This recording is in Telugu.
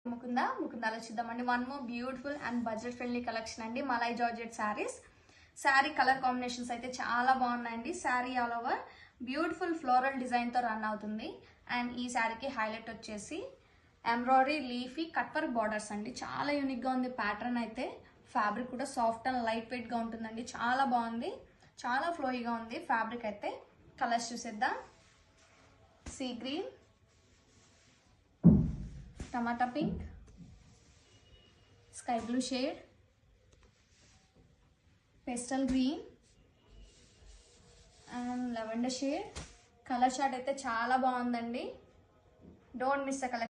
ముకుందాలో చూద్దామండి. One more beautiful and budget friendly collection అండి. Malai georgette saris. Sari colour combinations అయితే చాలా బాగున్నాయండి. Sari all over beautiful floral design తో రన్ అవుతుంది. అండ్ ఈ శారీకి హైలైట్ వచ్చేసి embroidery leafy cut work borders అండి. చాలా యూనిక్ గా ఉంది ప్యాటర్న్ అయితే. ఫ్యాబ్రిక్ కూడా సాఫ్ట్ అండ్ లైట్ వెయిట్ గా ఉంటుందండి. చాలా బాగుంది, చాలా ఫ్లోయిగా ఉంది ఫ్యాబ్రిక్ అయితే. కలర్స్ చూసేద్దాం. Sea green, tomato pink, sky blue shade, pastel green and lavender shade. Colour chart అయితే చాలా బాగుందండి. Don't miss the colour.